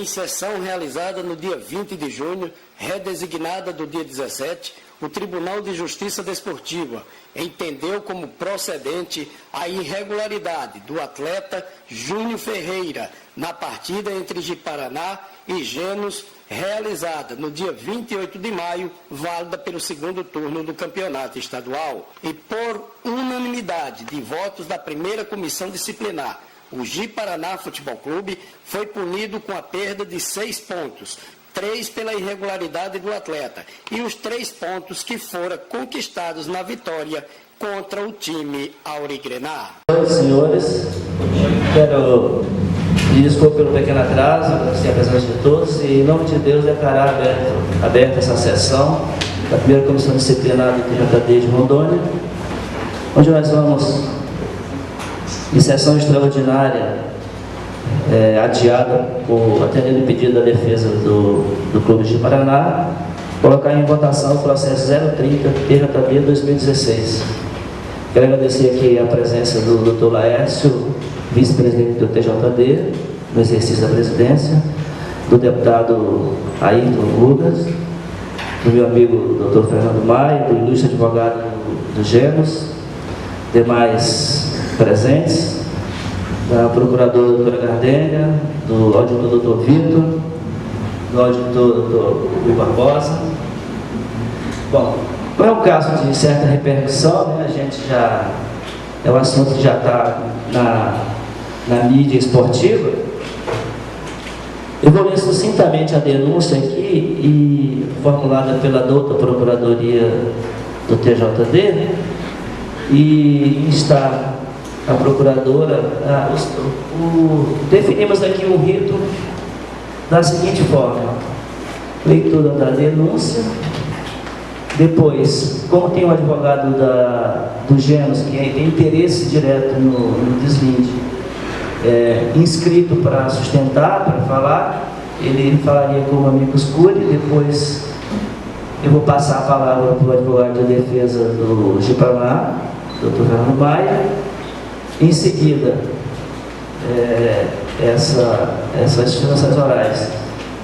Em sessão realizada no dia 20 de junho, redesignada do dia 17, o Tribunal de Justiça Desportiva entendeu como procedente a irregularidade do atleta Júnior Ferreira na partida entre Ji-Paraná e Genos, realizada no dia 28 de maio, válida pelo segundo turno do campeonato estadual. E por unanimidade de votos da primeira comissão disciplinar, o Ji-Paraná Futebol Clube foi punido com a perda de 6 pontos, 3 pela irregularidade do atleta e os 3 pontos que foram conquistados na vitória contra o time aurigrenar. Senhores, quero pedir desculpa pelo pequeno atraso, sem a presença de todos, e em nome de Deus declarar aberta essa sessão da primeira comissão disciplinar do TJD de Rondônia, onde nós vamos, em sessão extraordinária, adiada por atendendo o pedido da defesa do Clube de Ji-Paraná, colocar em votação o processo 030 TJD 2016. Quero agradecer aqui a presença do Dr. Laércio, vice-presidente do TJD, no exercício da presidência, do deputado Ayrton Lucas, do meu amigo Dr. Fernando Maia, do ilustre advogado do Genos, demais presentes, da procuradora doutora Gardênia, do auditor doutor Vitor, do auditor doutor Rui Barbosa. Bom, não é um caso de certa repercussão, né? A gente já é um assunto que já está na mídia esportiva. Eu vou ler sucintamente a denúncia aqui, e formulada pela douta Procuradoria do TJD, né? E está a procuradora, definimos aqui um rito da seguinte forma: leitura da denúncia, depois, como tem um advogado do Genos que tem interesse direto no deslinde, inscrito para sustentar, para falar, ele falaria como amicus curiae. Depois eu vou passar a palavra para o advogado de defesa do Ji-Paraná, Dr. Fernando Maia. Em seguida, essas instruções orais,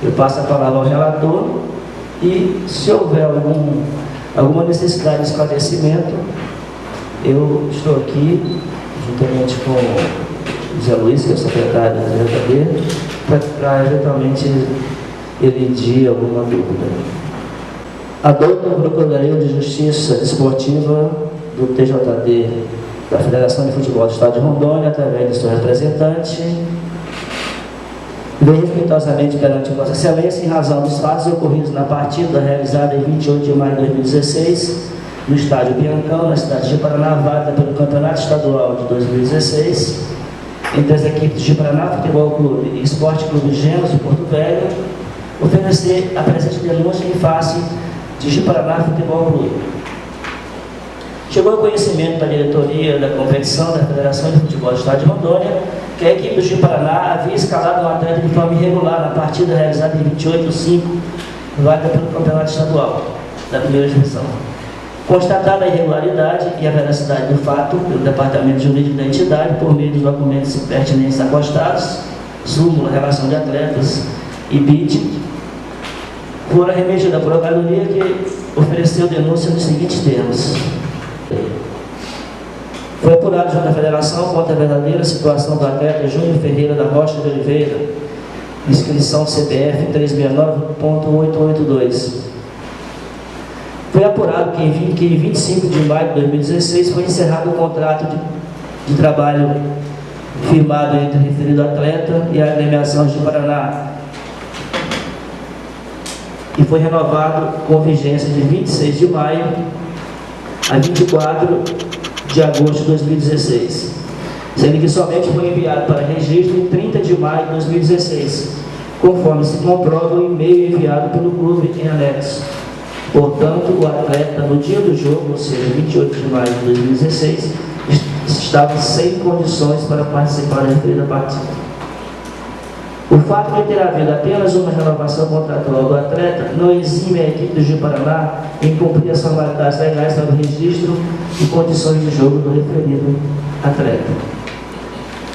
eu passo a palavra ao relator, e se houver alguma necessidade de esclarecimento, eu estou aqui, juntamente com o Zé Luiz, que é o secretário da TJD, para eventualmente elidir alguma dúvida. Adota a Procuradoria de Justiça Desportiva do TJD da Federação de Futebol do Estado de Rondônia, através de seu representante, vem respeitosamente perante Vossa Excelência, em razão dos fatos ocorridos na partida realizada em 28 de maio de 2016, no estádio Biancão, na cidade de Ji-Paraná, válida pelo Campeonato Estadual de 2016, entre as equipes de Ji-Paraná Futebol Clube e Esporte Clube Genos de Porto Velho, oferecer a presente denúncia em face de Ji-Paraná Futebol Clube. Chegou ao conhecimento da diretoria da competição da Federação de Futebol do Estado de Rondônia que a equipe do Ji-Paraná havia escalado um atleta de forma irregular na partida realizada em 28/5, válida pelo Campeonato Estadual da primeira divisão. Constatada a irregularidade e a veracidade do fato pelo Departamento Jurídico da entidade, por meio dos documentos pertinentes acostados, súmula, relação de atletas e BID, fora remetida à Procuradoria, que ofereceu denúncia nos seguintes termos: foi apurado junto à Federação contra a verdadeira situação do atleta Júnior Ferreira da Rocha de Oliveira, inscrição CBF 369.882. Foi apurado que em 25 de maio de 2016 foi encerrado o contrato de trabalho firmado entre o referido atleta e a agremiação de Ji-Paraná, e foi renovado com vigência de 26 de maio a 24 de agosto de 2016, sendo que somente foi enviado para registro em 30 de maio de 2016, conforme se comprova o e-mail enviado pelo clube em anexo. Portanto, o atleta, no dia do jogo, ou seja, 28 de maio de 2016, estava sem condições para participar da referida partida. O fato de ter havido apenas uma renovação contratual do atleta não exime a equipe do Ji-Paraná em cumprir as formalidades legais para o registro e condições de jogo do referido atleta.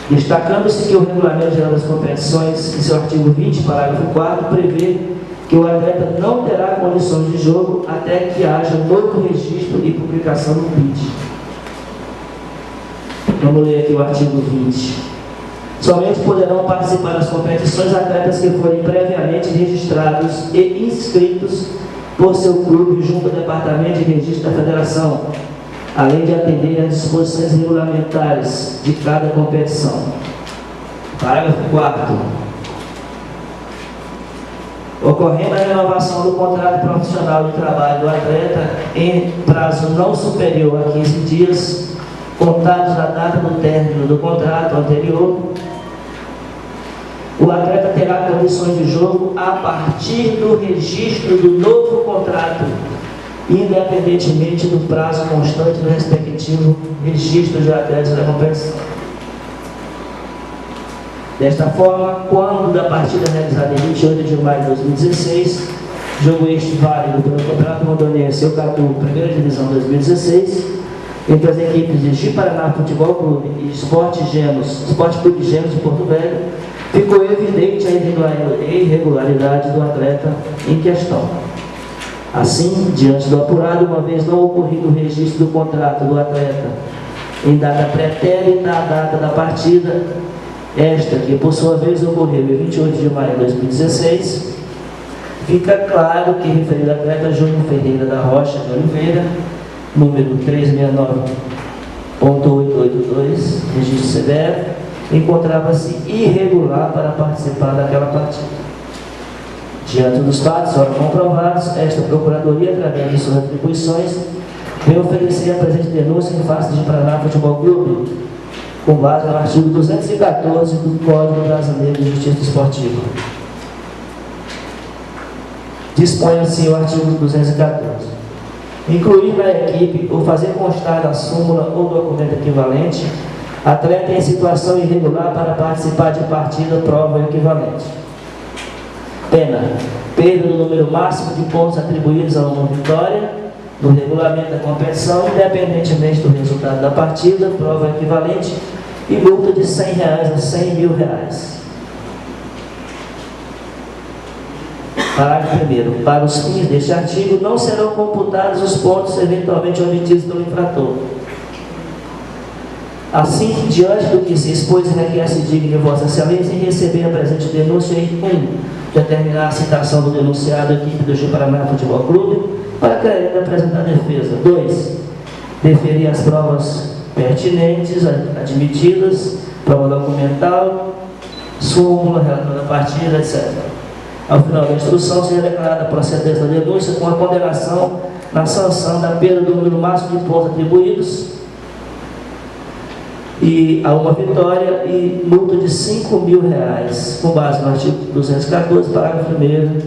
destacando-se que o Regulamento Geral das Competições, em seu artigo 20, parágrafo 4, prevê que o atleta não terá condições de jogo até que haja novo registro e publicação do BID. Vamos ler aqui o artigo 20. Somente poderão participar das competições atletas que forem previamente registrados e inscritos por seu clube junto ao Departamento de Registro da Federação, além de atender às disposições regulamentares de cada competição. Parágrafo 4º. Ocorrendo a renovação do contrato profissional de trabalho do atleta em prazo não superior a 15 dias, contados da data do término do contrato anterior, o atleta terá condições de jogo a partir do registro do novo contrato, independentemente do prazo constante do respectivo registro de atletas da competição. Desta forma, quando da partida realizada em 28 de maio de 2016, jogo este válido pelo Campeonato Rondonense Eucatu, 1ª Divisão 2016, entre as equipes de Ji-Paraná Futebol Clube e Esporte Clube Gêmeos de Porto Velho, ficou evidente a irregularidade do atleta em questão. Assim, diante do apurado, uma vez não ocorrido o registro do contrato do atleta em data pretérita à data da partida, esta que por sua vez ocorreu em 28 de maio de 2016, fica claro que referido atleta Júnior Ferreira da Rocha de Oliveira, número 369.882, registro CBF, encontrava-se irregular para participar daquela partida. Diante dos fatos ora comprovados, esta Procuradoria, através de suas atribuições, vem oferecer a presente denúncia em face de Paraná Futebol Clube, com base no artigo 214 do Código Brasileiro de Justiça Esportiva. Dispõe assim o artigo 214. Incluir na equipe ou fazer constar na súmula ou documento equivalente atleta em situação irregular para participar de partida, prova equivalente. Pena: perda do número máximo de pontos atribuídos a uma vitória no regulamento da competição, independentemente do resultado da partida, prova equivalente, e multa de R$100 a R$100.000. Parágrafo 1º. Para os fins deste artigo, não serão computados os pontos eventualmente obtidos pelo infrator. Assim, diante do que se expôs, requer-se digno de Vossa Excelência em receber a presente denúncia em 1. Determinar a citação do denunciado à equipe do Ji-Paraná Futebol Clube para querer apresentar defesa. 2. Deferir as provas pertinentes, admitidas, prova documental, súmula, relatório da partida, etc. Ao final da instrução, seja declarada a procedência da denúncia com a condenação na sanção da perda do número máximo de pontos atribuídos e a uma vitória e multa de R$5.000, com base no artigo 214, parágrafo 1º,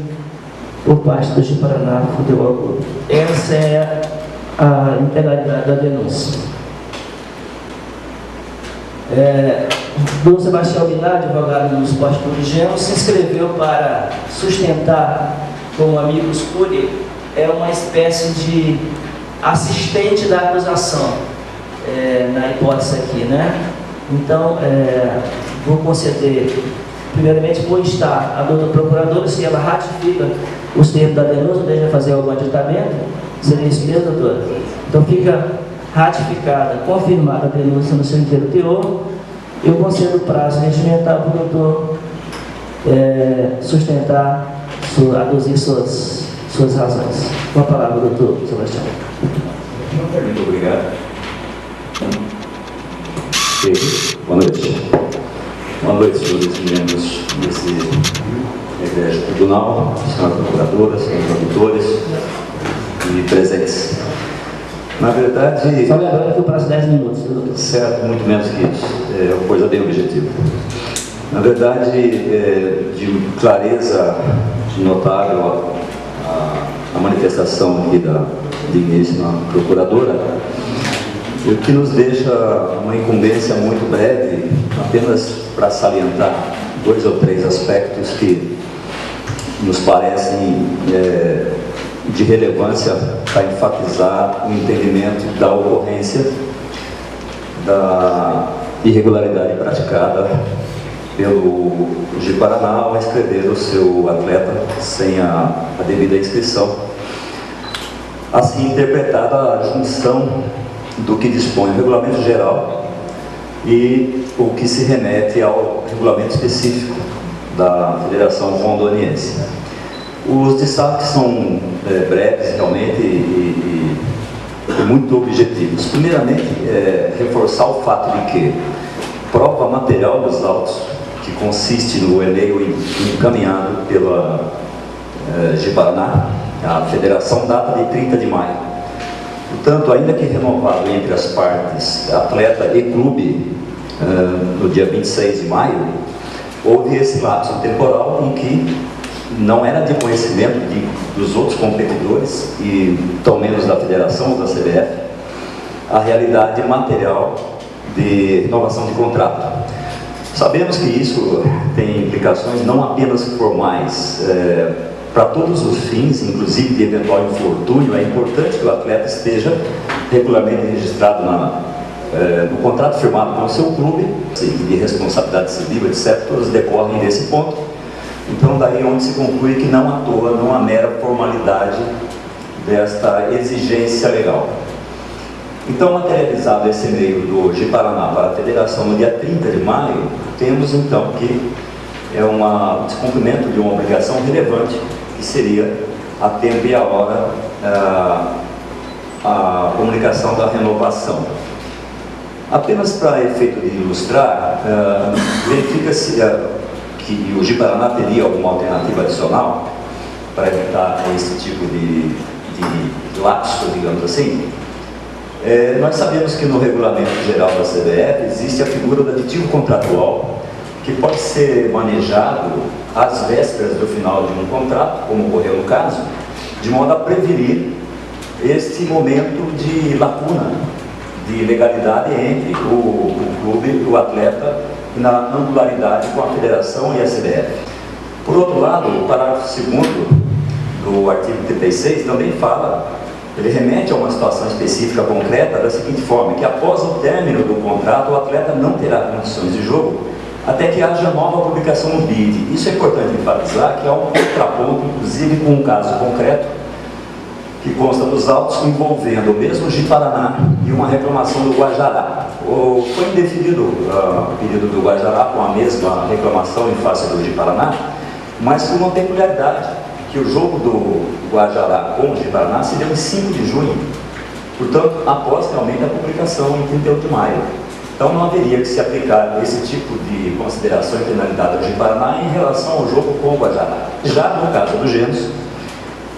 por parte do Ji-Paraná Futebol Clube. Essa é a integralidade da denúncia. Dom Sebastião Binar, advogado do Esporte Clube Gêmeos, se inscreveu para sustentar com o amigos Cury uma espécie de assistente da acusação, na hipótese aqui, né? Então, vou conceder, primeiramente, vou instar a doutora procuradora, se ela ratifica os termos da denúncia, deixa fazer algum adiantamento. Seria isso mesmo, doutora? Então, fica ratificada, confirmada a denúncia no seu inteiro teor. Eu concedo o prazo regimental para o doutor sustentar, aduzir suas razões. Com a palavra, doutor Sebastião. Muito obrigado. Boa noite. Boa noite, senhores membros desse egrégio tribunal, senhora procuradora, senhores auditores e presentes. Na verdade... Só lembrando que o prazo 10 minutos. Certo, muito menos que isso. É uma coisa bem objetiva. Na verdade, de clareza notável a manifestação aqui da digníssima procuradora, o que nos deixa uma incumbência muito breve, apenas para salientar 2 ou 3 aspectos que nos parecem de relevância para enfatizar o entendimento da ocorrência irregularidade praticada pelo Ji-Paraná ao inscrever o seu atleta sem a devida inscrição. Assim interpretada a junção do que dispõe o regulamento geral e o que se remete ao regulamento específico da Federação Rondoniense. Os destaques são breves realmente e muito objetivos. Primeiramente, reforçar o fato de que prova material dos autos, que consiste no e-mail encaminhado pela Ji-Paraná, a federação, data de 30 de maio. Portanto, ainda que renovado entre as partes, atleta e clube, no dia 26 de maio, houve esse lapso temporal em que não era de conhecimento dos outros competidores, e tão menos da federação ou da CBF, a realidade material de renovação de contrato. Sabemos que isso tem implicações não apenas formais, para todos os fins, inclusive de eventual infortúnio. É importante que o atleta esteja regularmente registrado no contrato firmado com o seu clube, de responsabilidade civil, etc., todos decorrem desse ponto. Então, daí onde se conclui que não à toa, não há mera formalidade desta exigência legal. Então, materializado esse e-mail do Ji-Paraná para a Federação no dia 30 de maio, temos então que é um descumprimento de uma obrigação relevante, que seria a tempo e a hora a comunicação da renovação. Apenas para efeito de ilustrar, verifica-se que o Ji-Paraná teria alguma alternativa adicional para evitar esse tipo de lapso, digamos assim. Nós sabemos que no regulamento geral da CBF existe a figura do aditivo contratual, que pode ser manejado às vésperas do final de um contrato, como ocorreu no caso, de modo a prevenir este momento de lacuna, de legalidade entre o clube e o atleta na angularidade com a federação e a CBF. Por outro lado, o parágrafo 2º do artigo 36 também fala, ele remete a uma situação específica concreta da seguinte forma, que após o término do contrato, o atleta não terá condições de jogo até que haja nova publicação no BID. Isso é importante enfatizar, que há um contraponto, inclusive com um caso concreto, que consta dos autos envolvendo o mesmo Ji-Paraná e uma reclamação do Guajará. Foi indefinido o pedido do Guajará com a mesma reclamação em face do Ji-Paraná, mas com uma peculiaridade, que o jogo do Guajará com o Ji-Paraná se deu em 5 de junho, portanto, após realmente a publicação em 31 de maio. Então não haveria que se aplicar esse tipo de consideração e penalidade ao Ji-Paraná em relação ao jogo com o Guajará. Já no caso do Gênesis,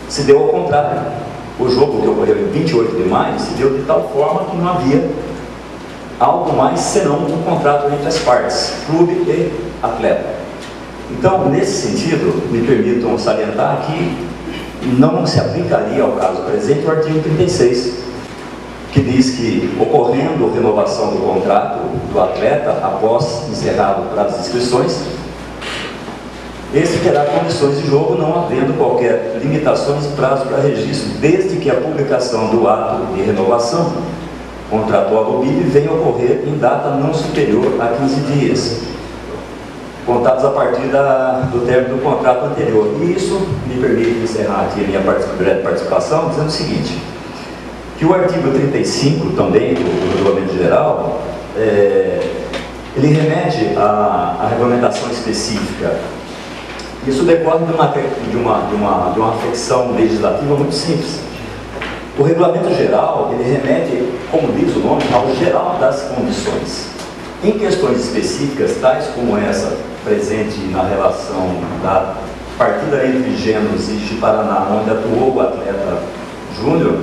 se deu ao contrário. O jogo que ocorreu em 28 de maio se deu de tal forma que não havia algo mais senão um contrato entre as partes, clube e atleta. Então, nesse sentido, me permitam salientar que não se aplicaria ao caso presente o artigo 36, que diz que, ocorrendo renovação do contrato do atleta após encerrado o prazo de inscrições, esse terá condições de jogo, não havendo qualquer limitações de prazo para registro, desde que a publicação do ato de renovação contratual do BID venha ocorrer em data não superior a 15 dias, contados a partir do término do contrato anterior. E isso me permite encerrar aqui a minha breve participação dizendo o seguinte, que o artigo 35 também do Regulamento Geral, ele remete à regulamentação específica. Isso decorre de uma afecção legislativa muito simples. O Regulamento Geral, ele remete, como diz o nome, ao geral das condições. Em questões específicas, tais como essa presente na relação da partida entre Gênesis e Ji-Paraná, onde atuou o atleta Júnior,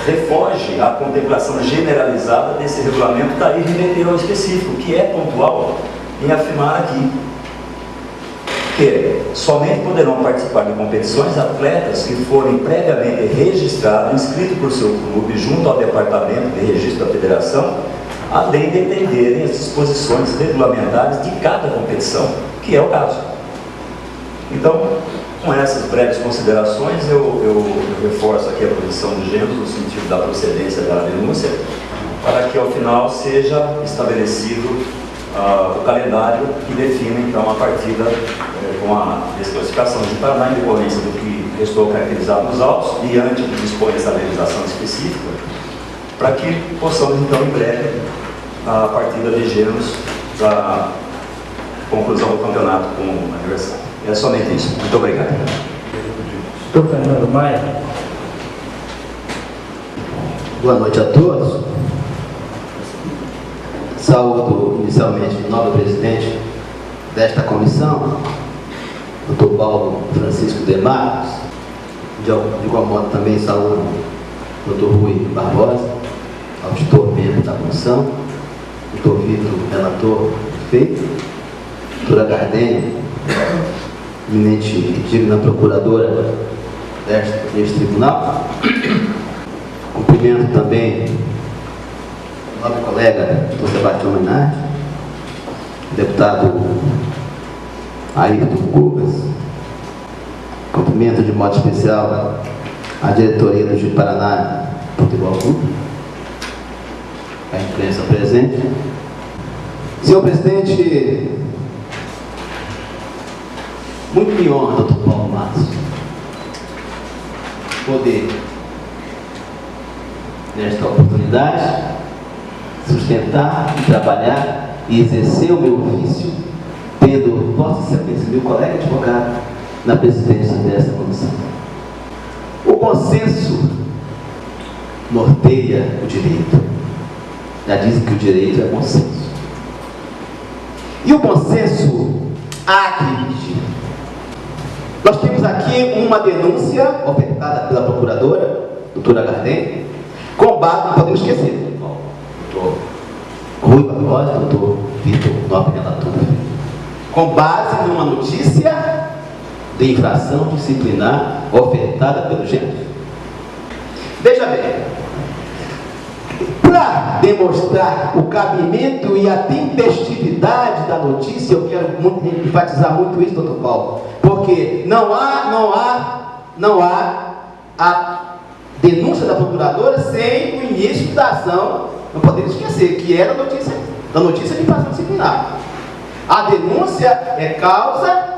refoge a contemplação generalizada desse regulamento, daí remeter ao específico, que é pontual em afirmar aqui que somente poderão participar de competições atletas que forem previamente registrados, inscritos por seu clube junto ao departamento de registro da federação, além de entenderem as disposições regulamentares de cada competição, que é o caso. Então, com essas breves considerações, eu reforço aqui a posição do Gênesis no sentido da procedência da denúncia para que ao final seja estabelecido o calendário que define então a partida com a desclassificação de Paraná em decorrência do que restou caracterizado nos autos e antes de dispor essa legislação específica, para que possamos então em breve a partida de Gêmeos da conclusão do campeonato com o aniversário. É somente isso. Muito obrigado. Doutor Fernando Maia. Boa noite a todos. Saúdo inicialmente o nobre presidente desta comissão, Dr. Paulo Francisco de Marcos. De igual modo também saúdo o Dr. Rui Barbosa, auditor membro da comissão, Dr. Vitor, relator prefeito, doutora Gardênia, eminente e digna procuradora deste tribunal. Cumprimento também o nobre colega, Dr. Sebastião Menard, deputado Ayrton Cubas. Cumprimento de modo especial a diretoria do Juiz Paraná Futebol Clube, a imprensa presente. Senhor presidente, muito me honra, Dr. Paulo Matos, poder, nesta oportunidade, sustentar e trabalhar e exercer o meu ofício, tendo Vossa Excelência, meu colega advogado, na presidência desta comissão. O consenso norteia o direito. Já dizem que o direito é consenso. E o consenso há que exigir. Nós temos aqui uma denúncia ofertada pela procuradora, doutora Gardênia, com base, não podemos esquecer, doutor Rui Barbosa, doutor Vitor, nobre relator, com base numa notícia de infração disciplinar ofertada pelo Gêmeos. Veja bem, para demonstrar o cabimento e a tempestividade da notícia, eu quero enfatizar muito isso, doutor Paulo, porque não há a denúncia da procuradora sem o início da ação, não podemos esquecer, que era da notícia de infração disciplinar. A denúncia é causa,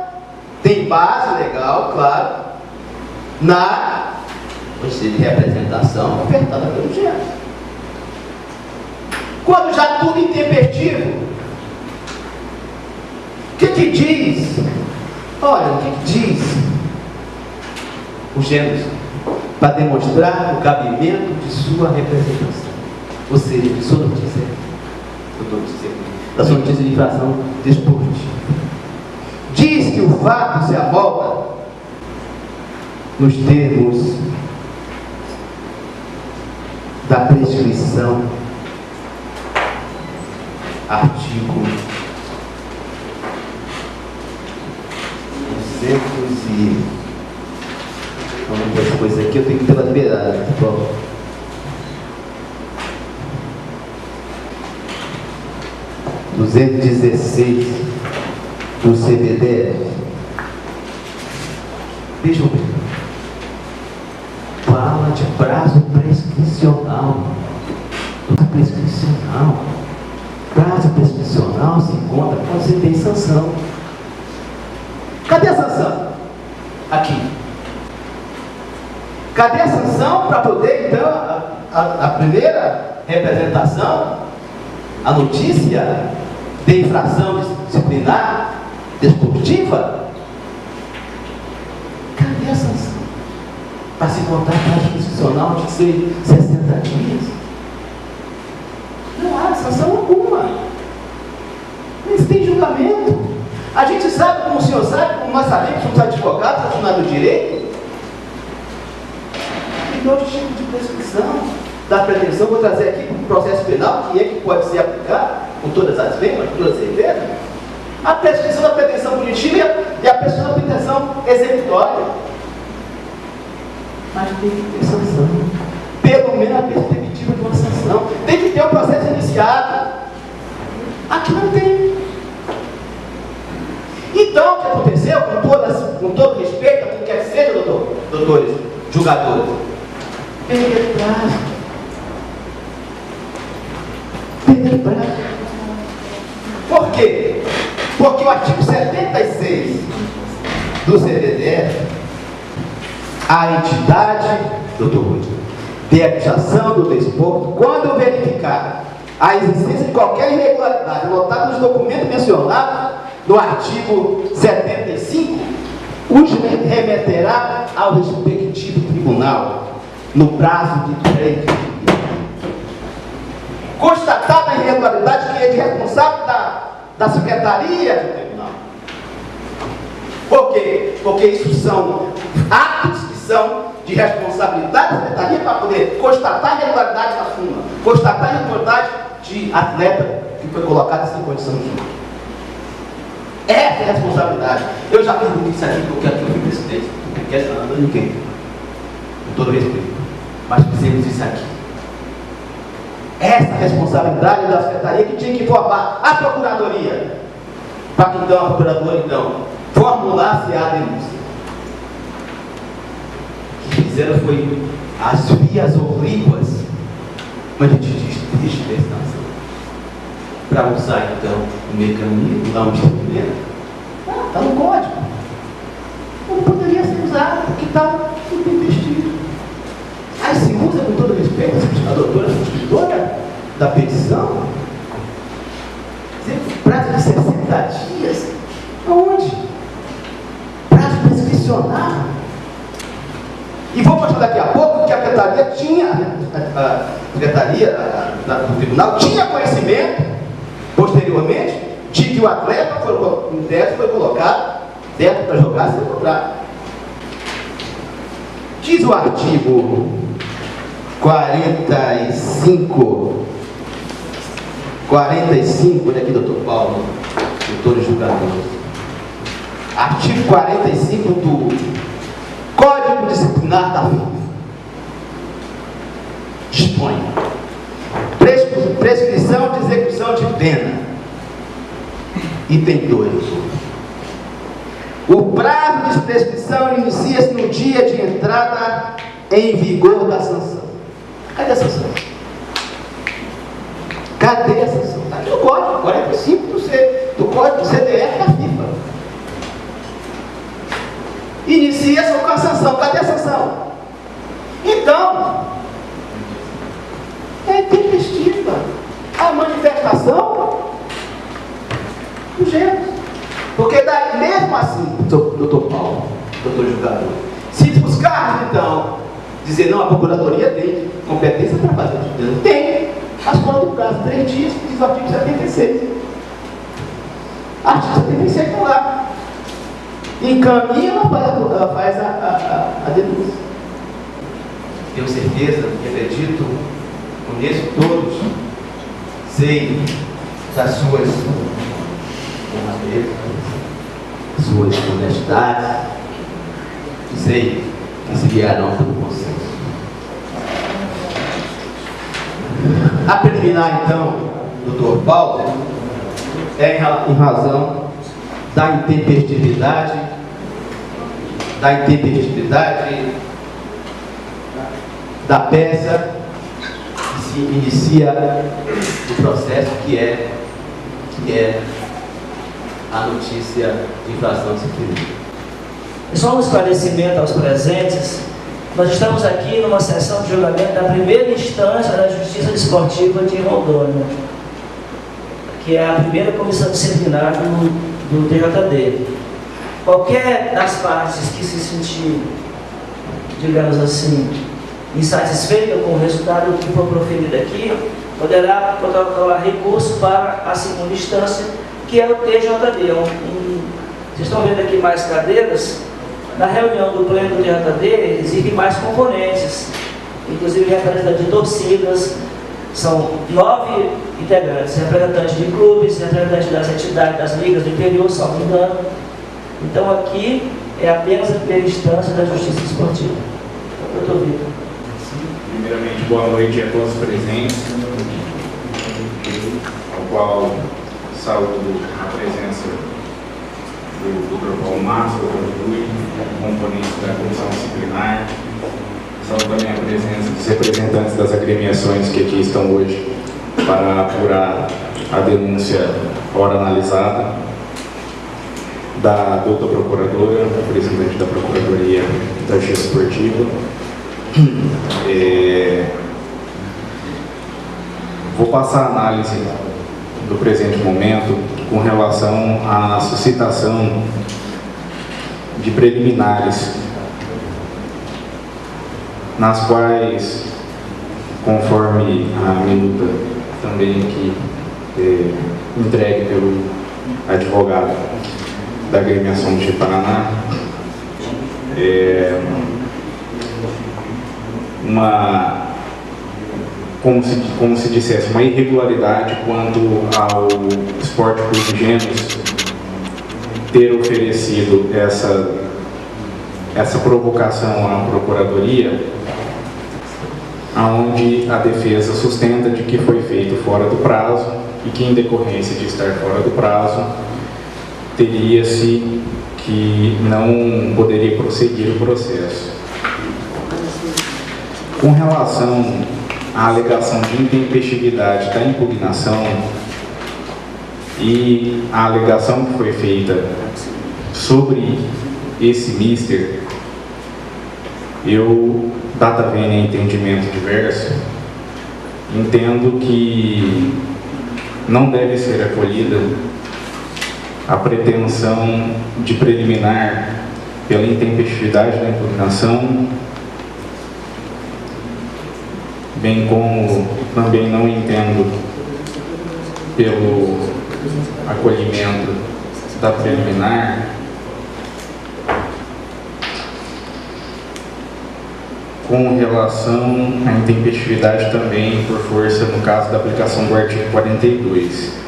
tem base legal, claro, na representação ofertada pelo Gêmeos. Quando já tudo intempestivo, o que diz? Olha, o que diz o Gêmeos para demonstrar o cabimento de sua representação, ou seja, de sua notícia, da sua notícia de infração desportiva. Diz que o fato se amolda nos termos da prescrição, artigo 200 e... Vamos ver essa coisa aqui, eu tenho que ter ela liberada, tá bom? (216) do CBDF. Vejam bem. Fala de prazo prescricional. Prazo prescricional se encontra quando você tem sanção. Cadê a sanção? Aqui. Cadê a sanção para poder, então, a primeira representação, a notícia de infração disciplinar desportiva? Cadê a sanção? Para se contar prazo prescricional de 60 dias? Não há sanção alguma. Não tem julgamento. A gente sabe, como o senhor sabe, como nós sabemos, somos advogados, funcionários do direito, tem dois tipos de prescrição da pretensão. Vou trazer aqui para o processo penal, que é que pode ser aplicado com todas as vendas, com todas as certezas. A prescrição da pretensão punitiva e a prescrição da pretensão executória. Mas tem que ter sanção. Pelo menos a perspectiva de uma sanção. Tem que ter um processo iniciado. Aqui não tem. Então, o que aconteceu, com todo respeito a quem quer que seja, doutores, julgadores, perder prazo. quê? Porque o artigo 76 do CDDF, a entidade, doutor Rui, de administração do desporto, quando verificar a existência de qualquer irregularidade notada nos documentos mencionados no artigo 75, os remeterá ao respectivo tribunal no prazo de 3 dias. Constatada a irregularidade, quem é de responsável da Secretaria do Tribunal. Por quê? Porque isso são atos que são de responsabilidade da Secretaria para poder constatar a irregularidade da súmula, constatar a irregularidade de atleta que foi colocado sem condição de jogo. Essa é a responsabilidade. Eu já fiz isso aqui porque aqui eu fui presidente, não quer falar de ninguém, com todo respeito, mas fizemos isso aqui. Essa responsabilidade da Secretaria que tinha que informar a Procuradoria, para que então a Procuradora então formulasse a denúncia. O que fizeram foi as vias oblíquas, mas a gente diz dispensação, para usar então o mecanismo, dar um instrumento. Está no código. Não poderia ser usado porque estava investido. Aí se usa, com todo respeito, a doutora subscritora da petição, prazo de 60 dias, aonde? Prazo prescricionar. E vou mostrar daqui a pouco que a Secretaria tinha, a Secretaria do Tribunal tinha conhecimento, posteriormente, de que o atleta foi colocado dentro para jogar sem contrato. Diz o artigo 45, olha aqui, doutor Paulo, doutor julgador. Artigo 45 do Código Disciplinar da FIFA. Dispõe prescrição de execução de pena. Item 2. O prazo de prescrição inicia-se no dia de entrada em vigor da sanção. Cadê a sanção? Cadê a sanção? Está aqui no código 45 do código do CDF da FIFA. Inicia-se com a sanção. Cadê a sanção? Então, é intempestiva a manifestação do gênero. Porque daí, mesmo assim, doutor Paulo, doutor julgador, se buscarmos então dizer, não, a Procuradoria tem competência para fazer isso, tem, mas quando o prazo 3 dias, diz o artigo 76. Artigo 76 está lá. Encaminha, ela faz a denúncia. Tenho certeza, acredito, conheço todos, sei das suas honestidades, e sei que se guiarão pelo consenso. A preliminar, então, doutor Paulo, é em razão da intempestividade da peça que se inicia o processo que é a notícia de infração disciplinar. Só um esclarecimento aos presentes. Nós estamos aqui numa sessão de julgamento da primeira instância da Justiça Desportiva de Rondônia, que é a primeira comissão disciplinar do TJD. Qualquer das partes que se sentir, digamos assim, insatisfeita com o resultado que for proferido aqui, poderá protocolar recurso para a segunda instância, que é o TJD. Vocês estão vendo aqui mais cadeiras? Na reunião do pleno do TJD existem mais componentes, inclusive representantes de torcidas, são 9 integrantes, representantes de clubes, representantes das entidades, das ligas do interior, se não me engano. Então aqui é apenas a primeira instância da Justiça Desportiva. Doutor Vitor. Primeiramente, boa noite a todos presentes, ao qual saúdo a presença do Dr. Paulo Márcio, do Dr. Rui, componentes da comissão disciplinar. Saúdo também a presença dos representantes das agremiações que aqui estão hoje para apurar a denúncia ora analisada da doutora procuradora, presidente da Procuradoria da Justiça Esportiva. Vou passar a análise do presente momento com relação à suscitação de preliminares, nas quais, conforme a minuta também aqui entregue pelo advogado da agremiação de Paraná, como se dissesse, uma irregularidade quanto ao Esporte Clube Gêmeos ter oferecido essa provocação à Procuradoria, onde a defesa sustenta de que foi feito fora do prazo e que, em decorrência de estar fora do prazo, teria-se que não poderia prosseguir o processo. Com relação à alegação de intempestividade da impugnação e a alegação que foi feita sobre esse mister, eu, data vênia entendimento diverso, entendo que não deve ser acolhida a pretensão de preliminar pela intempestividade da impugnação, bem como também não entendo pelo acolhimento da preliminar com relação à intempestividade também por força no caso da aplicação do artigo 42.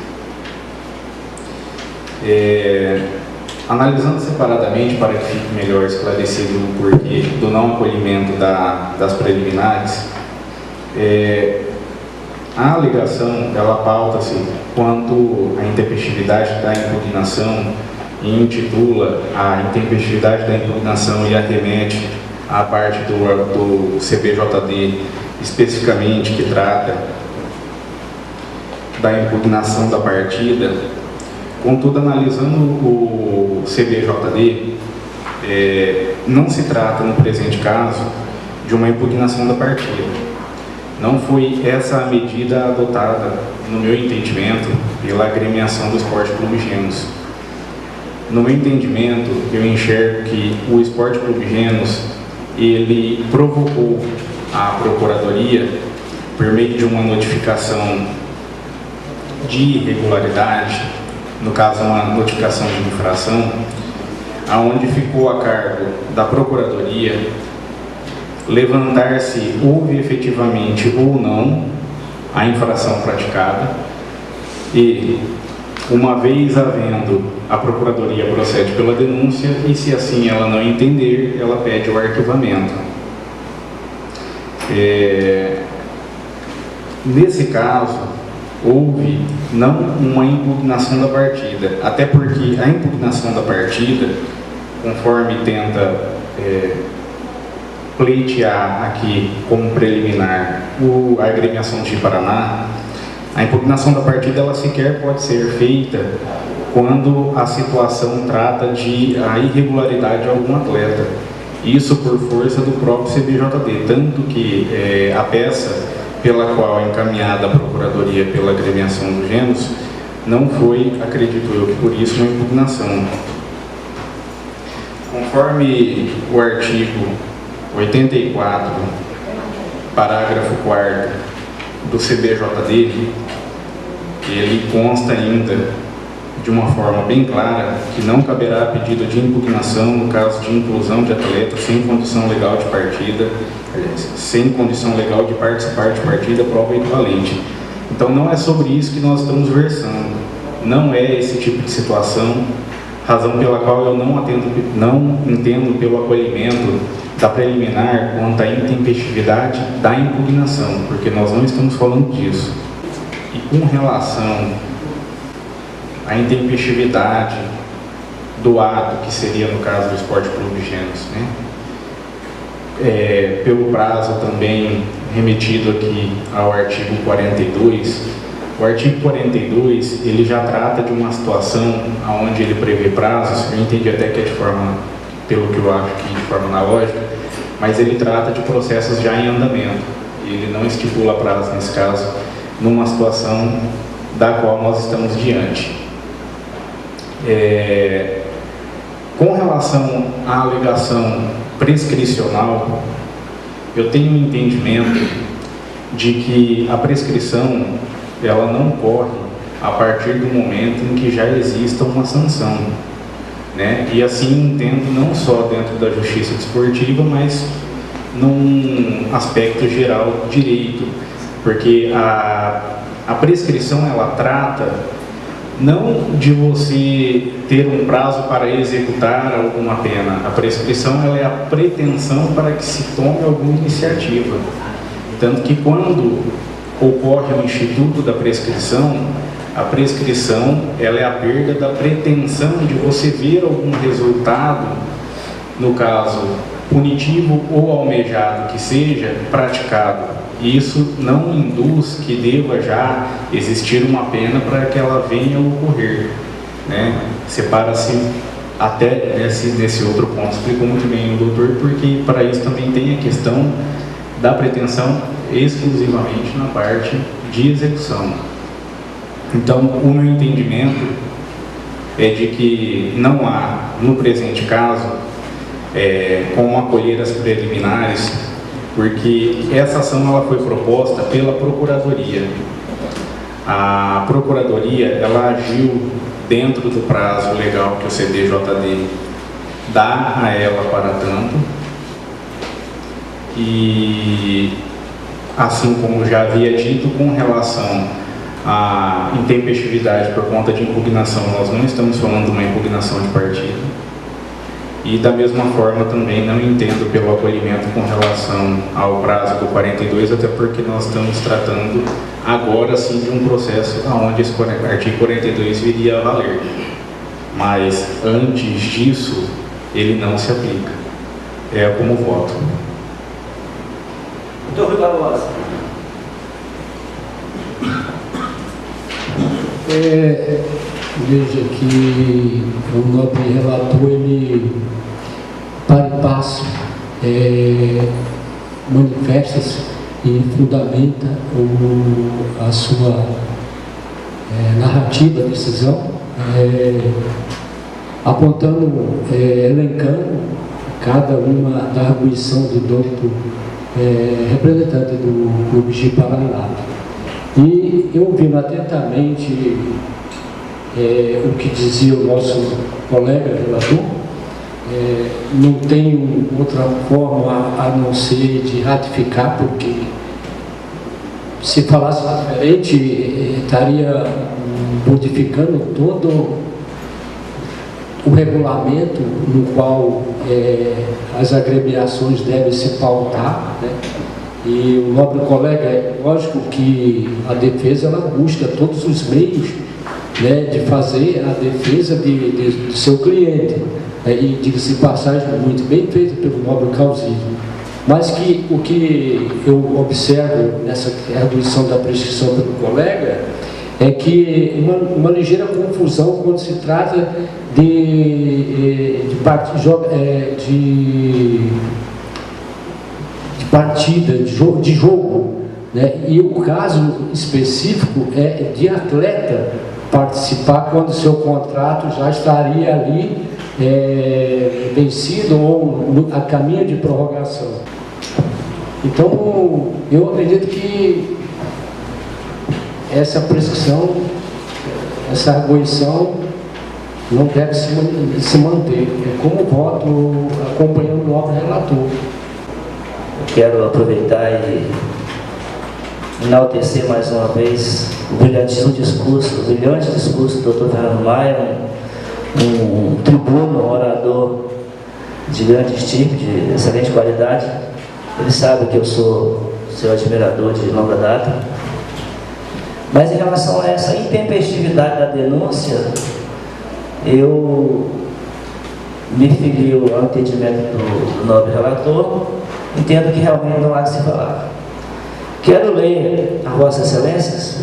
Analisando separadamente, para que fique melhor esclarecido o porquê do não acolhimento das preliminares, a alegação, ela pauta-se quanto à intempestividade da impugnação e intitula a intempestividade da impugnação e arremete à parte do CBJD, especificamente que trata da impugnação da partida. Contudo, analisando o CBJD, não se trata, no presente caso, de uma impugnação da partida. Não foi essa a medida adotada, no meu entendimento, pela agremiação do Esporte Clube Gêmeos. No meu entendimento, eu enxergo que o Esporte Clube Gêmeos, ele provocou a Procuradoria, por meio de uma notificação de irregularidade, no caso uma notificação de infração, aonde ficou a cargo da Procuradoria levantar se houve efetivamente ou não a infração praticada e, uma vez havendo, a Procuradoria procede pela denúncia e, se assim ela não entender, ela pede o arquivamento. Nesse caso, houve não uma impugnação da partida, até porque a impugnação da partida, conforme tenta pleitear aqui como preliminar a agremiação de Paraná, a impugnação da partida ela sequer pode ser feita quando a situação trata de a irregularidade de algum atleta. Isso por força do próprio CBJD, tanto que a peça pela qual é encaminhada a Procuradoria pela agremiação dos Gêmeos não foi, acredito eu, que por isso uma impugnação. Conforme o artigo 84, parágrafo 4º do CBJD, ele consta ainda de uma forma bem clara que não caberá pedido de impugnação no caso de inclusão de atleta sem condição legal de partida, sem condição legal de participar de partida, prova equivalente. Então não é sobre isso que nós estamos versando, não é esse tipo de situação, razão pela qual eu não entendo pelo acolhimento da preliminar quanto à intempestividade da impugnação, porque nós não estamos falando disso. E com relação à intempestividade do ato, que seria no caso do Esporte Clube Gêmeos, né? Pelo prazo também remetido aqui ao artigo 42, O artigo 42, ele já trata de uma situação onde ele prevê prazos, eu entendi até que é de forma, pelo que eu acho que de forma analógica, mas ele trata de processos já em andamento. Ele não estipula prazo, nesse caso, numa situação da qual nós estamos diante. Com relação à alegação prescricional, eu tenho um entendimento de que a prescrição ela não ocorre a partir do momento em que já exista uma sanção, né? E assim entendo não só dentro da justiça desportiva, mas num aspecto geral do direito, porque a prescrição ela trata não de você ter um prazo para executar alguma pena. A prescrição ela é a pretensão para que se tome alguma iniciativa. Tanto que quando ocorre o instituto da prescrição, a prescrição ela é a perda da pretensão de você ver algum resultado, no caso punitivo ou almejado que seja, praticado. Isso não induz que deva já existir uma pena para que ela venha a ocorrer, né? Separa-se até nesse outro ponto, explicou muito bem o doutor, porque para isso também tem a questão da pretensão exclusivamente na parte de execução. Então, o meu entendimento é de que não há, no presente caso, como acolher as preliminares, porque essa ação ela foi proposta pela Procuradoria. A Procuradoria ela agiu dentro do prazo legal que o CDJD dá a ela para tanto, e assim como já havia dito, com relação à intempestividade por conta de impugnação, nós não estamos falando de uma impugnação de partido. E da mesma forma também não entendo pelo acolhimento com relação ao prazo do 42, até porque nós estamos tratando agora sim de um processo onde esse artigo 42 viria a valer. Mas antes disso, ele não se aplica. É como voto. Muito Rui Barbosa. Veja que o nobre relator, ele, para e passo, manifesta-se e fundamenta a sua narrativa, decisão, apontando, elencando cada uma da arguição do doutor representante do Clube de Paraná. E eu ouvindo atentamente o que dizia o nosso colega relator, não tenho outra forma a não ser de ratificar, porque se falasse diferente, estaria modificando todo o regulamento no qual as agremiações devem se pautar, né? E o nobre colega, é lógico que a defesa ela busca todos os meios, né, de fazer a defesa de seu cliente, e diga-se de passagem muito bem feito pelo nobre causismo. Mas que o que eu observo nessa arguição da prescrição pelo colega é que uma ligeira confusão quando se trata de partida, de jogo, né? E o caso específico é de atleta participar quando seu contrato já estaria ali vencido ou a caminho de prorrogação. Então, eu acredito que essa prescrição, essa arguição não deve se manter. É como voto acompanhando o nobre relator. Quero aproveitar e enaltecer mais uma vez o brilhante discurso do Dr. Fernando Maia, um tribuno, um orador de grande estirpe, de excelente qualidade. Ele sabe que eu sou seu admirador de longa data. Mas em relação a essa intempestividade da denúncia, eu me filio ao entendimento do nobre relator, entendo que realmente não há que se falar. Quero ler a Vossas Excelências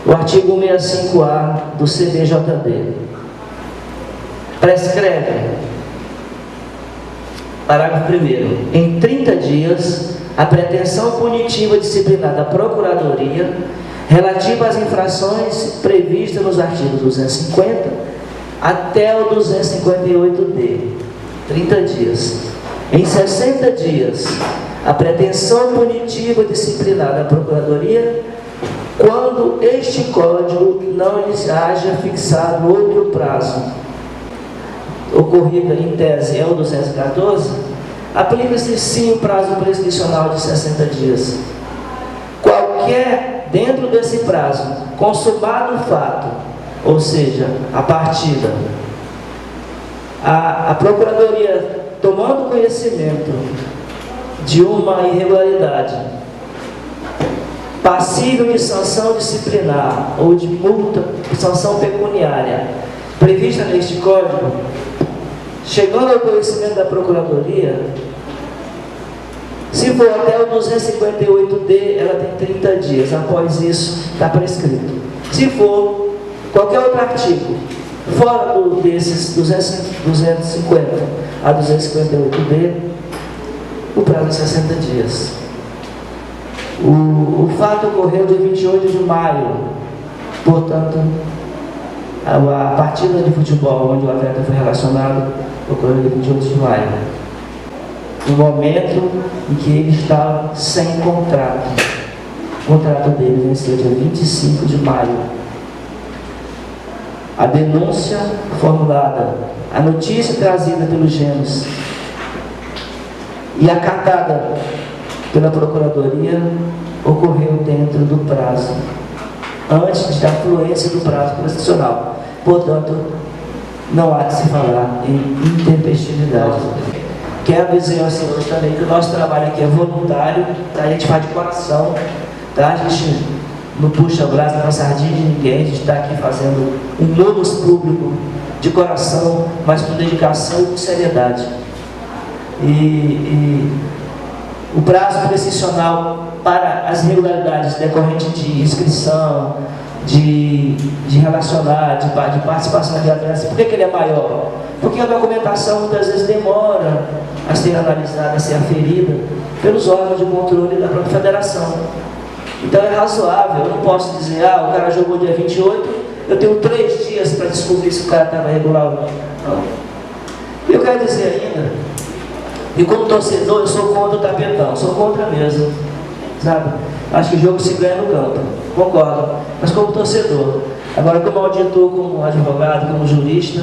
O artigo 165A do CBJD prescreve, parágrafo 1º, em 30 dias, a pretensão punitiva disciplinar da Procuradoria relativa às infrações previstas nos artigos 250 até o 258D. 30 dias. Em 60 dias, a pretensão punitiva disciplinar da Procuradoria, quando este Código não lhes haja fixado outro prazo. Ocorrido em tese é o 214, aplica-se sim o prazo prescricional de 60 dias. Qualquer, dentro desse prazo, consumado o fato, ou seja, a partida, a Procuradoria, tomando conhecimento de uma irregularidade passível de sanção disciplinar ou de multa, sanção pecuniária, prevista neste Código, chegando ao conhecimento da Procuradoria, se for até o 258D, ela tem 30 dias. Após isso, está prescrito. Se for qualquer outro artigo, fora desses 250 a 258D, o prazo é 60 dias. O fato ocorreu dia 28 de maio, portanto, a partida de futebol onde o atleta foi relacionado ocorreu dia 28 de maio. No momento em que ele estava sem contrato. O contrato dele venceu dia 25 de maio. A denúncia formulada, a notícia trazida pelos Gêmeos e acatada pela Procuradoria ocorreu dentro do prazo, antes da fluência do prazo prescricional. Portanto, não há de se falar em intempestividade. Quero dizer aos senhores também que o nosso trabalho aqui é voluntário, tá? A gente faz de coração, tá? A gente não puxa o braço, não sardinha de ninguém, a gente está aqui fazendo um logos público de coração, mas com dedicação e com seriedade. E o prazo prescricional para as irregularidades decorrentes de inscrição, de relacionar, de participação de atletas, por que ele é maior? Porque a documentação muitas vezes demora a ser analisada, a ser aferida pelos órgãos de controle da própria federação. Então é razoável, eu não posso dizer, o cara jogou dia 28, eu tenho 3 dias para descobrir se o cara estava regular ou não. E eu quero dizer ainda, e como torcedor, eu sou contra o tapetão, sou contra mesmo, sabe? Acho que o jogo se ganha no campo, concordo, mas como torcedor. Agora, como auditor, como advogado, como jurista,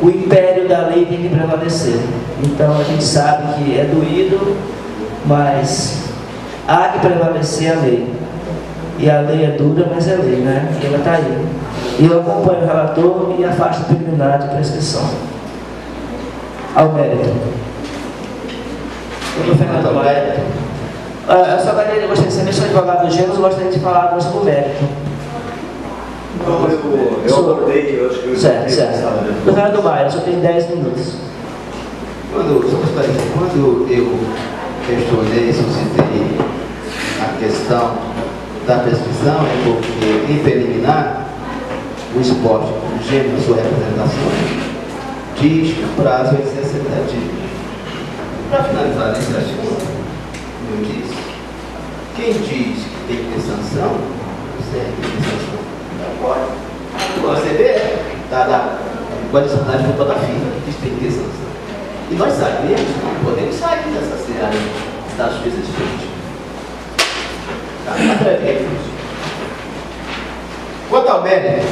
o império da lei tem que prevalecer. Então a gente sabe que é doído, mas há que prevalecer a lei. E a lei é dura, mas é lei, né? E ela está aí. E eu acompanho o relator e afasto a peculiaridade de prescrição. Ao mérito. Doutor Fernando Maia. Eu só gostaria de saber, sou advogado do Gênesis, gostaria de falar algumas com mérito. Não, eu abordei, eu acho que eu... Certo. Doutor Fernando Maia, só tem 10 minutos. Quando eu questionei, suscitei a questão da prescrição, é porque, em preliminar, o esporte, o Gênesis, na sua representação, diz que o prazo é de 60 dias. Para finalizar nesse assunto, eu disse, quem diz que tem que ter sanção, não sei, tem que ter sanção, não pode. Você vê, com a disciplina de culpa da FIFA, diz que tem que ter sanção. E nós sabemos que não podemos sair dessa cidade das coisas diferentes. Quanto ao mérito,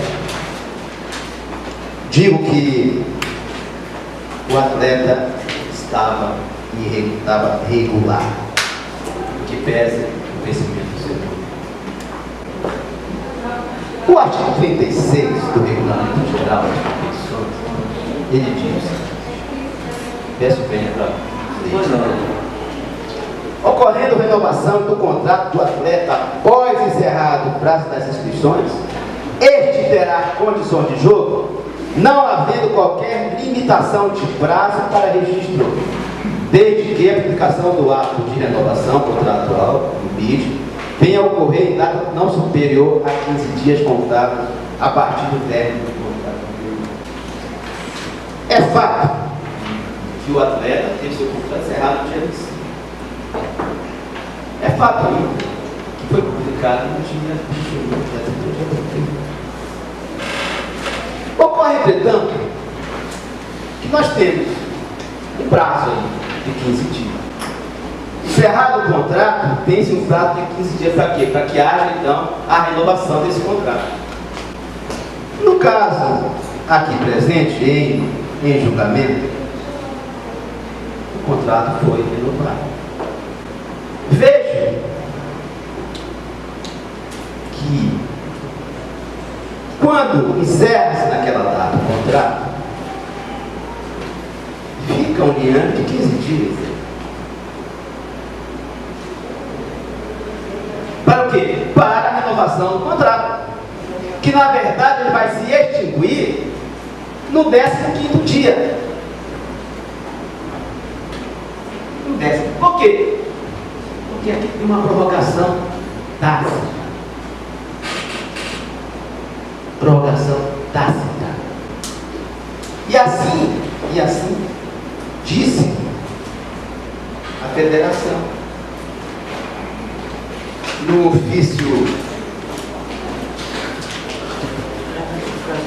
digo que o atleta estava regular, que pese o vencimento do seu nome. O artigo 36 do Regulamento Geral das Competições, ele diz, peço bem para ocorrendo renovação do contrato do atleta após encerrado o prazo das inscrições, este terá condições de jogo, não havendo qualquer limitação de prazo para registro, desde que a aplicação do ato de renovação contratual, o BID, venha a ocorrer em data não superior a 15 dias contados a partir do término do contrato. É fato que o atleta teve seu contrato encerrado no dia 25. É fato ainda que foi publicado no dia 21. Ocorre, entretanto, que nós temos um prazo aí de 15 dias. Encerrado o contrato, tem-se um prazo de 15 dias para quê? Para que haja, então, a renovação desse contrato. No caso aqui presente, em julgamento, o contrato foi renovado. Veja que, quando encerra-se naquela data o contrato, fica um liante de 15 dias. Para o quê? Para a renovação do contrato. Que na verdade ele vai se extinguir no 15º dia. No 10º. Por quê? Porque aqui tem uma prorrogação tácita. Prorrogação tácita. E assim, disse a federação. No ofício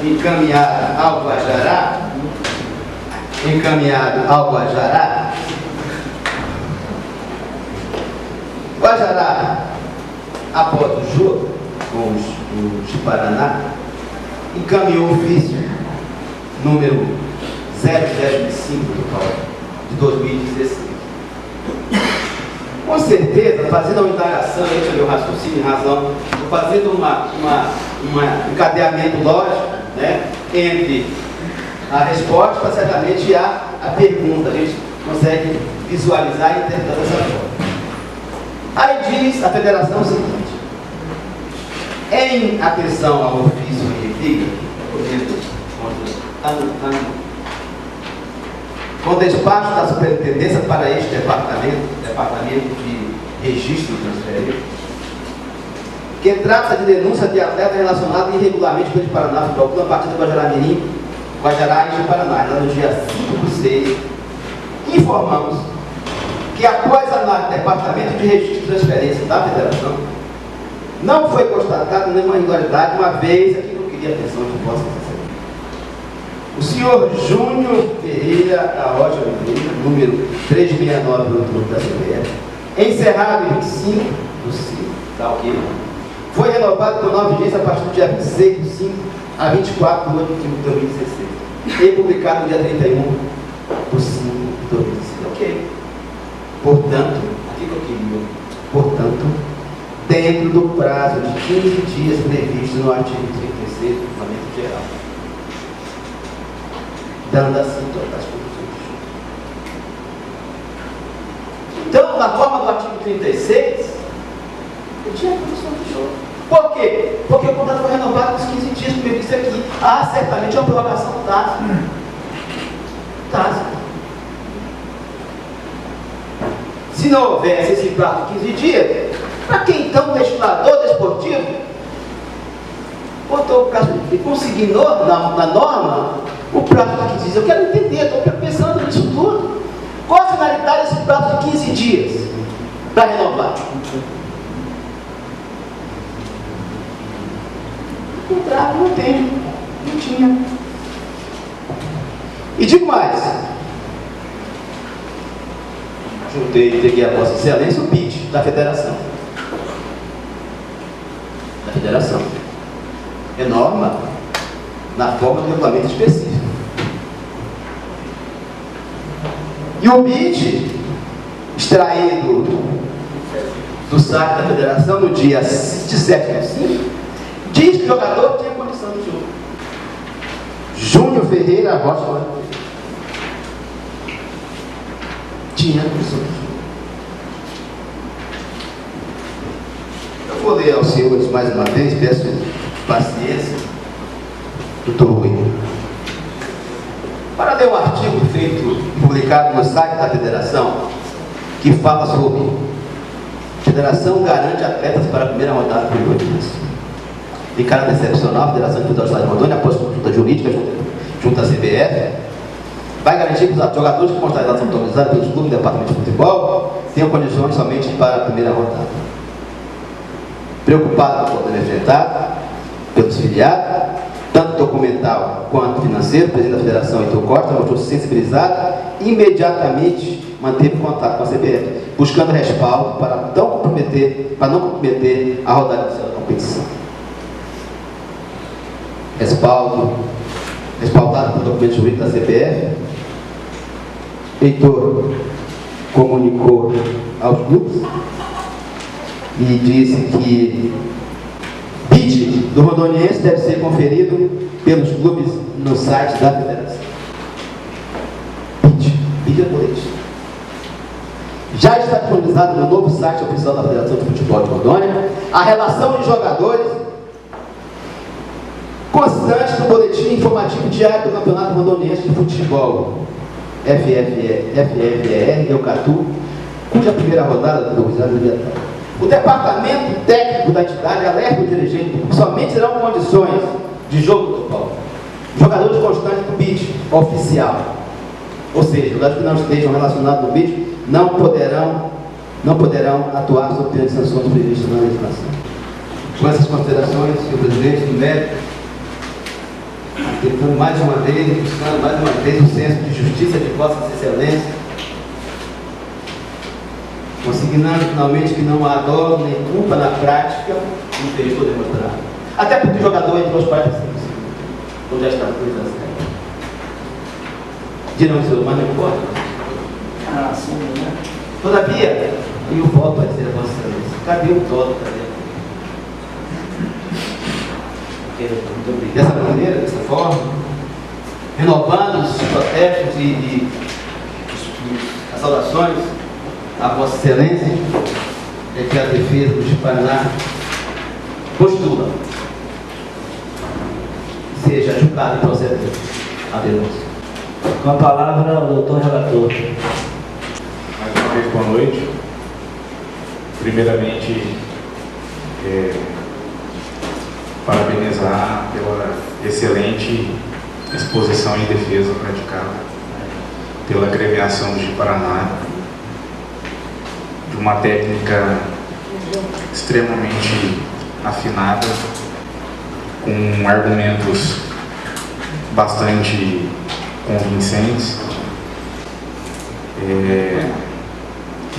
encaminhado ao Guajará, Guajará, após o jogo com os de Paraná, encaminhou o ofício número 005 de 2016. Com certeza, fazendo uma indagação entre o meu raciocínio e razão, fazendo um encadeamento lógico, né, entre a resposta, certamente a pergunta, a gente consegue visualizar e interpretar dessa forma. Aí diz a federação o seguinte: em atenção ao ofício referido, com despacho da superintendência para este departamento de registro de transferência, que trata de denúncia de atleta relacionado irregularmente com o de Paraná Futebol Clube, a partir do Guajará-Mirim, Guajará e de Paraná, lá no dia 5/6, informamos que após a análise do departamento de registro de transferência da federação, não foi constatada nenhuma irregularidade, uma vez aqui que eu queria a atenção de vossa excelência. O senhor Júnior Ferreira da Rocha Oliveira, número 369 do Grupo da Assembleia, encerrado em 25 do 5, tá ok? Foi renovado por nova vigência a partir do dia 26 do 5 a 24 de 8 de 2016 e publicado no dia 31 do 5 de 2016, ok? Portanto, o que eu queria? Portanto, dentro do prazo de 15 dias previsto no artigo 36 do Regulamento Geral, dando assim todas as condições. Então, na forma do artigo 36, eu tinha a condição de jogo. Por quê? Porque o contrato foi renovado nos 15 dias, como eu disse aqui. Certamente é uma prorrogação tácita. Se não houvesse esse prazo de 15 dias, para que então o legislador desportivo botou o prazo e consignou na norma o prazo de 15 dias? Eu quero entender, estou pensando nisso tudo. Qual a finalidade desse prazo de 15 dias para renovar? O contrato não tinha. E digo mais, juntei e peguei a Vossa Excelência o BID da federação. É norma na forma do regulamento específico. E o BID, extraído do site da federação no dia 17/5, diz que o jogador tinha condição de jogo. Júnior Ferreira Rocha tinha condição de jogo. Eu vou ler aos senhores mais uma vez, peço paciência, doutor Rui. Para ler um artigo feito, publicado no site da federação, que fala sobre federação garante atletas para a primeira rodada do Corinthians. Em caráter excepcional, a Federação Individual do Estado de Rondônia, após consulta jurídica junto à CBF, vai garantir que os jogadores que constarem são autorizados pelos clubes do departamento de futebol tenham condições somente para a primeira rodada. Preocupado com o problema enfrentado pelos filiados, tanto documental quanto financeiro, o presidente da Federação, Heitor Costa, mostrou-se sensibilizado e imediatamente manteve contato com a CBF, buscando respaldo para não comprometer a rodada inicial da competição. Respaldado pelo documento jurídico da CBF, Heitor comunicou aos clubes e disse que BID do Rondoniense deve ser conferido pelos clubes no site da federação. BID é boletim. Já está disponibilizado no novo site oficial da Federação de Futebol de Rondônia a relação de jogadores constante do boletim informativo diário do Campeonato Rondoniense de Futebol, FFR Eucatu, cuja primeira rodada do dia. O departamento técnico da entidade alerta o dirigente que somente serão condições de jogo total jogadores constantes do BID oficial, ou seja, jogadores que não estejam relacionados no BID não poderão atuar sob pena de sanções previstas na legislação. Com essas considerações, senhor presidente, do médico, tentando buscando mais uma vez o senso de justiça de vossas excelências, consignando finalmente que não há dolo nem culpa na prática, não tem todo demonstrado. Até porque o jogador entrou os 45 segundos, onde já está a coisa certa. Dirão, senhor, mas não importa. Ah, sim, né? Todavia, e o voto vai dizer a vossa excelência, cadê o voto? Dessa maneira, dessa forma, renovando os protestos e as saudações à Vossa Excelência, é que a defesa do Paraná postula seja julgada e procedente a denúncia. Com a palavra, o doutor relator. Mais uma vez, boa noite. Primeiramente, parabenizar pela excelente exposição e defesa praticada pela agremiação de Paraná, de uma técnica extremamente afinada, com argumentos bastante convincentes,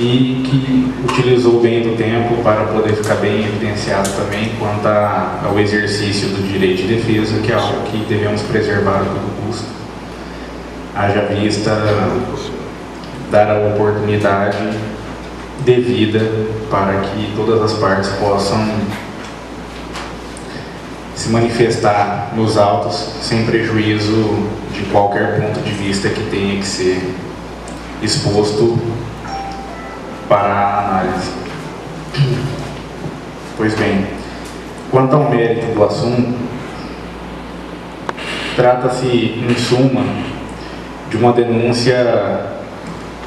e que utilizou bem do tempo para poder ficar bem evidenciado também quanto ao exercício do direito de defesa, que é algo que devemos preservar a todo custo, haja vista dar a oportunidade devida para que todas as partes possam se manifestar nos autos sem prejuízo de qualquer ponto de vista que tenha que ser exposto para a análise. Pois bem, quanto ao mérito do assunto, trata-se, em suma, de uma denúncia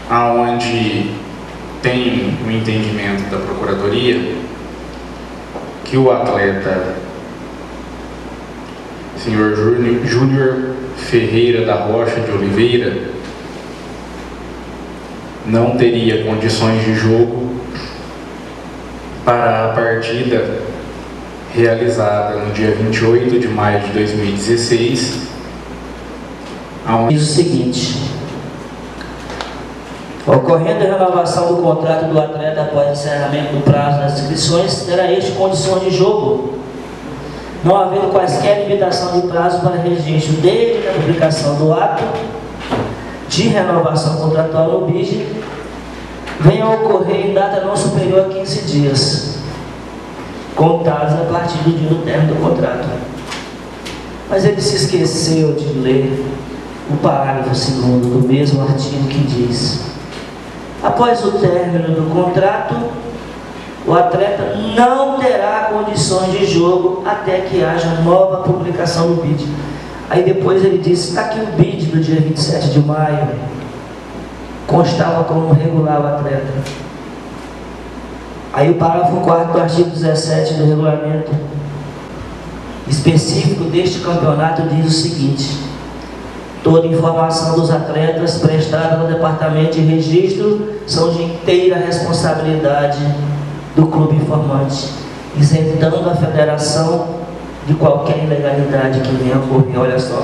aonde tem o entendimento da Procuradoria que o atleta senhor Júnior Ferreira da Rocha de Oliveira não teria condições de jogo para a partida realizada no dia 28 de maio de 2016. Diz o seguinte: ocorrendo a renovação do contrato do atleta após encerramento do prazo das inscrições, terá este condições de jogo, não havendo quaisquer limitação de prazo para registro desde a publicação do ato de renovação contratual no BID, venha a ocorrer em data não superior a 15 dias, contados a partir do dia do término do contrato. Mas ele se esqueceu de ler o parágrafo 2º do mesmo artigo que diz: após o término do contrato, o atleta não terá condições de jogo até que haja nova publicação do BID. Aí depois ele disse: está aqui o BID do dia 27 de maio, constava como regular o atleta. Aí o parágrafo 4º do artigo 17 do regulamento específico deste campeonato diz o seguinte: toda informação dos atletas prestada no departamento de registro são de inteira responsabilidade do clube informante, isentando a federação de qualquer ilegalidade que venha a ocorrer. Olha só,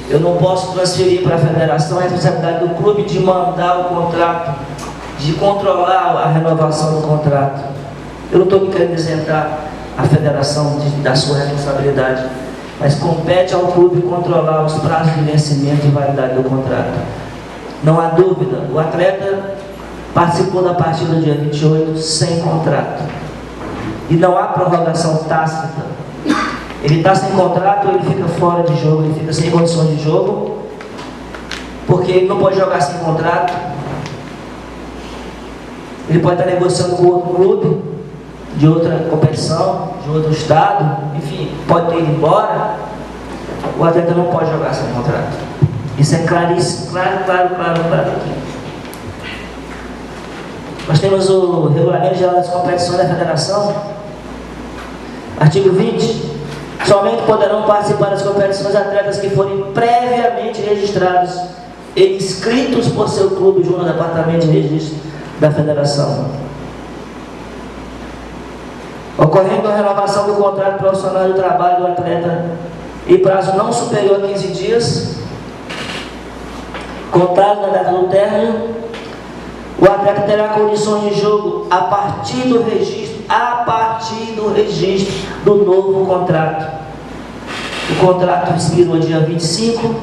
eu não posso transferir para a federação a responsabilidade do clube de mandar o contrato, de controlar a renovação do contrato. Eu não estou querendo isentar a federação da sua responsabilidade, mas compete ao clube controlar os prazos de vencimento e validade do contrato. Não há dúvida, o atleta participou da partida do dia 28 sem contrato. E não há prorrogação tácita. Ele está sem contrato, ele fica fora de jogo, ele fica sem condições de jogo, porque ele não pode jogar sem contrato. Ele pode estar negociando com outro clube, de outra competição, de outro estado, enfim, pode ter ido embora. O atleta não pode jogar sem contrato. Isso é claríssimo, claro aqui. Nós temos o Regulamento Geral das Competições da Federação, artigo 20. Somente poderão participar das competições atletas que forem previamente registrados e inscritos por seu clube junto ao Departamento de Registro da Federação. Ocorrendo a renovação do contrato profissional de trabalho do atleta em prazo não superior a 15 dias, contado na data do término, o atleta terá condições de jogo a partir do registro do novo contrato. O contrato expirou dia 25,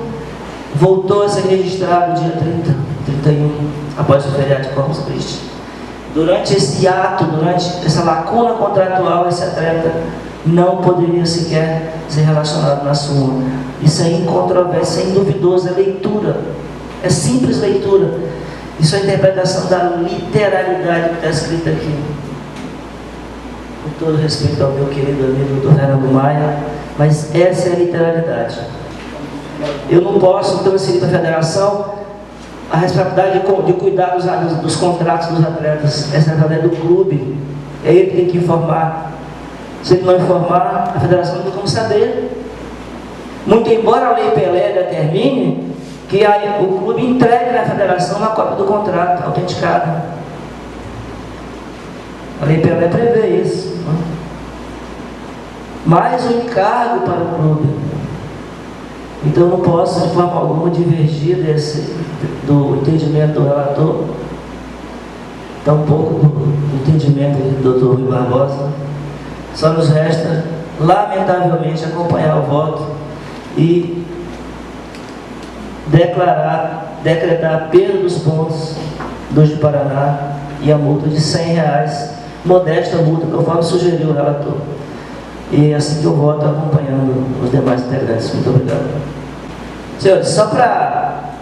voltou a ser registrado dia 30, 31, após o feriado de Corpus Christi. Durante esse ato, durante essa lacuna contratual, esse atleta não poderia sequer ser relacionado na súmula. Isso é incontroverso, é induvidoso, é leitura, é simples leitura. Isso é a interpretação da literalidade que está escrita aqui. Com todo respeito ao meu querido amigo Dr. Fernando Maia, mas essa é a literalidade. Eu não posso transferir para a federação a responsabilidade de cuidar dos contratos dos atletas. Essa é a responsabilidade do clube. É ele que tem que informar. Se ele não informar, a federação não tem como saber. Muito embora a Lei Pelé determine que o clube entregue na federação uma cópia do contrato autenticada. A Lei Pelé prevê isso. Mais um encargo para o clube. Então eu não posso, de forma alguma, divergir do entendimento do relator, tampouco do entendimento do Dr. Rui Barbosa. Só nos resta, lamentavelmente, acompanhar o voto e decretar a perda dos pontos do Paraná e a multa de R$100, modesta multa, conforme sugeriu o relator. E assim que eu voto, acompanhando os demais integrantes. Muito obrigado. Senhores, só para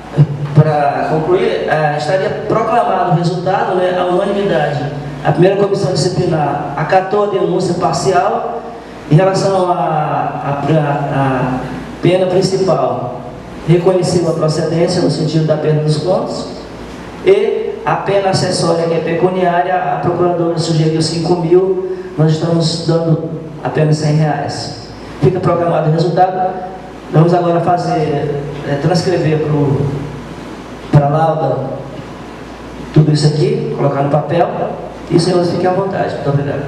concluir, estaria proclamado o resultado, né, a unanimidade. A primeira comissão disciplinar acatou a denúncia parcial em relação à pena principal. Reconheceu a procedência no sentido da perda dos pontos, e a pena acessória, que é pecuniária, a procuradora sugeriu 5.000, nós estamos dando apenas R$100. Fica programado o resultado. Vamos agora transcrever para a lauda tudo isso aqui, colocar no papel, e os senhores fiquem à vontade. Muito obrigado.